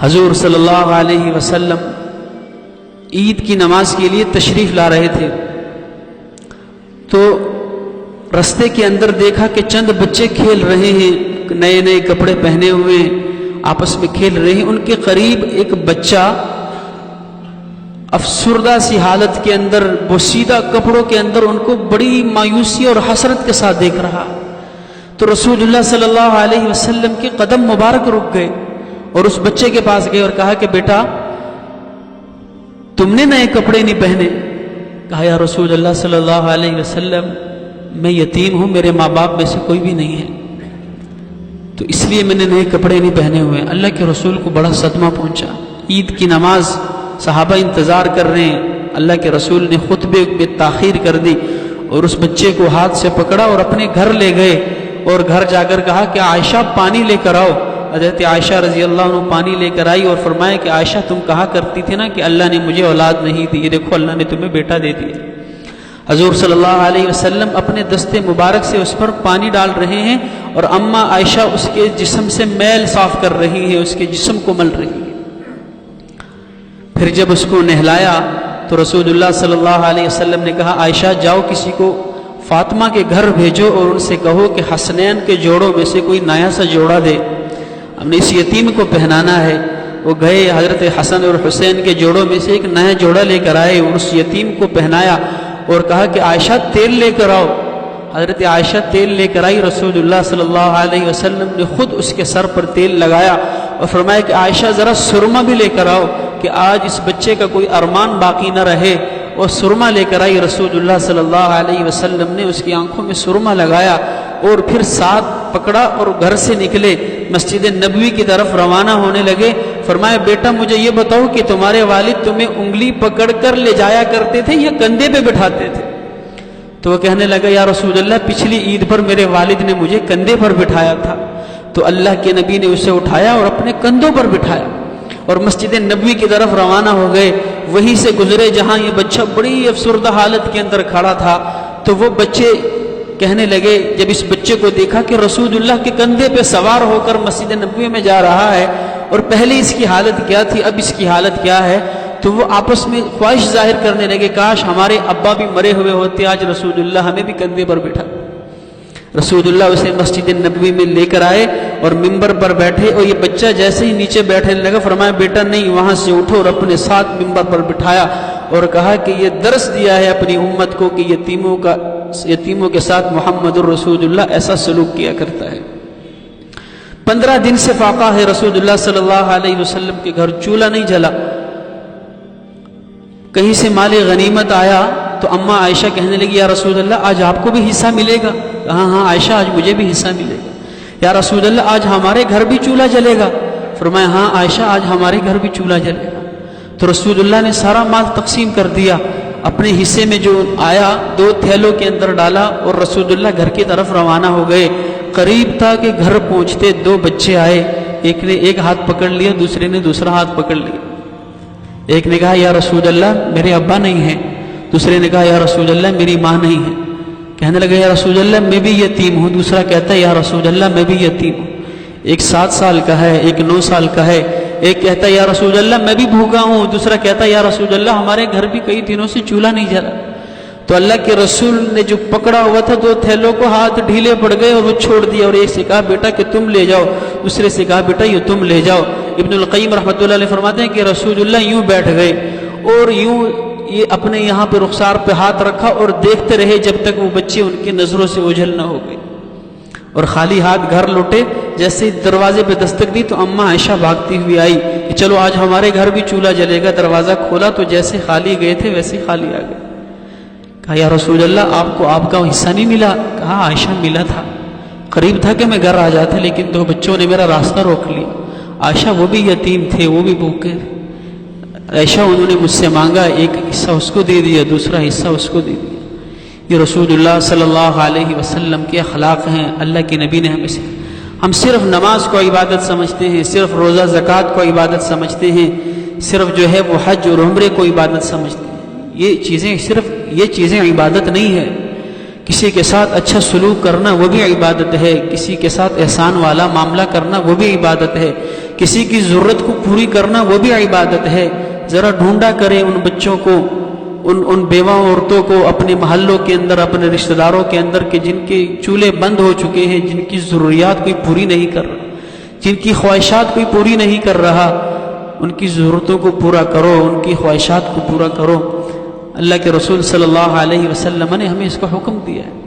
حضور صلی اللہ علیہ وسلم عید کی نماز کے لیے تشریف لا رہے تھے تو رستے کے اندر دیکھا کہ چند بچے کھیل رہے ہیں، نئے نئے کپڑے پہنے ہوئے آپس میں کھیل رہے ہیں۔ ان کے قریب ایک بچہ افسردہ سی حالت کے اندر، بوسیدہ کپڑوں کے اندر ان کو بڑی مایوسی اور حسرت کے ساتھ دیکھ رہا۔ تو رسول اللہ صلی اللہ علیہ وسلم کے قدم مبارک رک گئے اور اس بچے کے پاس گئے اور کہا کہ بیٹا تم نے نئے کپڑے نہیں پہنے؟ کہا یا رسول اللہ صلی اللہ علیہ وسلم میں یتیم ہوں، میرے ماں باپ میں سے کوئی بھی نہیں ہے، تو اس لیے میں نے نئے کپڑے نہیں پہنے ہوئے۔ اللہ کے رسول کو بڑا صدمہ پہنچا۔ عید کی نماز صحابہ انتظار کر رہے ہیں، اللہ کے رسول نے خطبے میں تاخیر کر دی اور اس بچے کو ہاتھ سے پکڑا اور اپنے گھر لے گئے اور گھر جا کر کہا کہ عائشہ پانی لے کر آؤ۔ حضرت عائشہ رضی اللہ عنہ پانی لے کر آئی اور فرمایا کہ عائشہ تم کہا کرتی تھی نا کہ اللہ نے مجھے اولاد نہیں دی، یہ دیکھو اللہ نے تمہیں بیٹا دے دیا۔ حضور صلی اللہ علیہ وسلم اپنے دستے مبارک سے اس پر پانی ڈال رہے ہیں اور اماں عائشہ اس کے جسم سے میل صاف کر رہی ہیں، اس کے جسم کو مل رہی ہیں۔ پھر جب اس کو نہلایا تو رسول اللہ صلی اللہ علیہ وسلم نے کہا عائشہ جاؤ کسی کو فاطمہ کے گھر بھیجو اور ان سے کہو کہ حسنین کے جوڑوں میں سے کوئی نیا سا جوڑا دے، ہم نے اس یتیم کو پہنانا ہے۔ وہ گئے، حضرت حسن اور حسین کے جوڑوں میں سے ایک نیا جوڑا لے کر آئے اور اس یتیم کو پہنایا اور کہا کہ عائشہ تیل لے کر آؤ۔ حضرت عائشہ تیل لے کر آئی، رسول اللہ صلی اللہ علیہ وسلم نے خود اس کے سر پر تیل لگایا اور فرمایا کہ عائشہ ذرا سرما بھی لے کر آؤ کہ آج اس بچے کا کوئی ارمان باقی نہ رہے۔ اور سرما لے کر آئی، رسول اللہ صلی اللہ علیہ وسلم نے اس کی آنکھوں میں سرما لگایا اور پھر ساتھ پکڑا اور گھر سے نکلے، مسجد نبوی کی طرف روانہ ہونے لگے۔ فرمایا بیٹا مجھے یہ بتاؤ کہ تمہارے والد تمہیں انگلی پکڑ کر لے جایا کرتے تھے یا کندھے پہ بٹھاتے تھے؟ تو وہ کہنے لگا یا رسول اللہ پچھلی عید پر میرے والد نے مجھے کندھے پر بٹھایا تھا، تو اللہ کے نبی نے اسے اٹھایا اور اپنے کندھوں پر بٹھایا اور مسجد نبوی کی طرف روانہ ہو گئے۔ وہیں سے گزرے جہاں یہ بچہ بڑی افسردہ حالت کے اندر کھڑا تھا، تو وہ بچے کہنے لگے، جب اس بچے کو دیکھا کہ رسول اللہ کے کندھے پہ سوار ہو کر مسجد نبوی میں جا رہا ہے اور پہلے اس کی حالت کیا تھی اب اس کی حالت کیا ہے، تو وہ آپس میں خواہش ظاہر کرنے لگے کاش ہمارے ابا بھی مرے ہوئے ہوتے، آج رسول اللہ ہمیں بھی کندھے پر بٹھا۔ رسول اللہ اسے مسجد نبوی میں لے کر آئے اور ممبر پر بیٹھے اور یہ بچہ جیسے ہی نیچے بیٹھنے لگا فرمایا بیٹا نہیں، وہاں سے اٹھو، اور اپنے ساتھ ممبر پر بٹھایا اور کہا کہ یہ درس دیا ہے اپنی امت کو کہ یتیموں کے ساتھ محمد الرسول اللہ ایسا سلوک کیا کرتا ہے۔ 15 دن سے فاقہ ہے، رسول اللہ صلی اللہ علیہ وسلم کے گھر چولہا نہیں جلا۔ کہیں سے مال غنیمت آیا تو اماں عائشہ کہنے لگی یا رسول اللہ آج آپ کو بھی حصہ ملے گا؟ کہا ہاں عائشہ آج مجھے بھی حصہ ملے گا۔ یا رسول اللہ آج ہمارے گھر بھی چولہا جلے گا؟ فرمایا ہاں عائشہ آج ہمارے گھر بھی چولہا جلے گا۔ تو رسول اللہ نے سارا مال تقسیم کر دیا، اپنے حصے میں جو آیا 2 تھیلوں کے اندر ڈالا اور رسول اللہ گھر کی طرف روانہ ہو گئے۔ قریب تھا کہ گھر پہنچتے 2 بچے آئے، ایک نے ایک ہاتھ پکڑ لیا، دوسرے نے دوسرا ہاتھ پکڑ لیا۔ ایک نے کہا یا رسول اللہ میرے ابا نہیں ہیں، دوسرے نے کہا یا رسول اللہ میری ماں نہیں ہے۔ کہنے لگا یا رسول اللہ میں بھی یتیم ہوں، دوسرا کہتا ہے یا رسول اللہ میں بھی یتیم ہوں۔ ایک 7 سال کا ہے، ایک 9 سال کا ہے، ایک کہتا ہے یا رسول اللہ میں بھی بھوکا ہوں، دوسرا کہتا ہے یا رسول اللہ ہمارے گھر بھی کئی دنوں سے چولہا نہیں جلا۔ تو اللہ کے رسول نے جو پکڑا ہوا تھا 2 تھیلوں کو ہاتھ ڈھیلے پڑ گئے اور وہ چھوڑ دیا، اور ایک سے کہا بیٹا کہ تم لے جاؤ، دوسرے سے کہا بیٹا یہ تم لے جاؤ۔ ابن القیم رحمۃ اللہ علیہ فرماتے ہیں کہ رسول اللہ یوں بیٹھ گئے اور یوں یہ اپنے یہاں پہ رخسار پہ ہاتھ رکھا اور دیکھتے رہے جب تک وہ بچے ان کی نظروں سے اوجھل نہ ہو گئے، اور خالی ہاتھ گھر لوٹے۔ جیسے دروازے پہ دستک دی تو اماں عائشہ بھاگتی ہوئی آئی کہ چلو آج ہمارے گھر بھی چولہا جلے گا۔ دروازہ کھولا تو جیسے خالی گئے تھے ویسے خالی آ گئے۔ کہا یا رسول اللہ آپ کا حصہ نہیں ملا؟ کہا عائشہ ملا تھا، قریب تھا کہ میں گھر آ جاتا لیکن 2 بچوں نے میرا راستہ روک لیا۔ عائشہ وہ بھی یتیم تھے، وہ بھی بھوکے۔ عائشہ انہوں نے مجھ سے مانگا، ایک حصہ اس کو دے دیا، دوسرا حصہ اس کو دے دیا۔ یہ رسول اللہ صلی اللہ علیہ وسلم کے اخلاق ہیں، اللہ کے نبی نے ہمیں سے۔ ہم صرف نماز کو عبادت سمجھتے ہیں، صرف روزہ زکوٰۃ کو عبادت سمجھتے ہیں، صرف جو ہے وہ حج اور عمرے کو عبادت سمجھتے ہیں۔ یہ چیزیں عبادت نہیں ہے، کسی کے ساتھ اچھا سلوک کرنا وہ بھی عبادت ہے، کسی کے ساتھ احسان والا معاملہ کرنا وہ بھی عبادت ہے، کسی کی ضرورت کو پوری کرنا وہ بھی عبادت ہے۔ ذرا ڈھونڈا کرے ان بچوں کو، ان بیوہ عورتوں کو اپنے محلوں کے اندر، اپنے رشتہ داروں کے اندر کہ جن کے چولہے بند ہو چکے ہیں، جن کی ضروریات کوئی پوری نہیں کر رہا، جن کی خواہشات کوئی پوری نہیں کر رہا، ان کی ضرورتوں کو پورا کرو، ان کی خواہشات کو پورا کرو۔ اللہ کے رسول صلی اللہ علیہ وسلم نے ہمیں اس کا حکم دیا ہے۔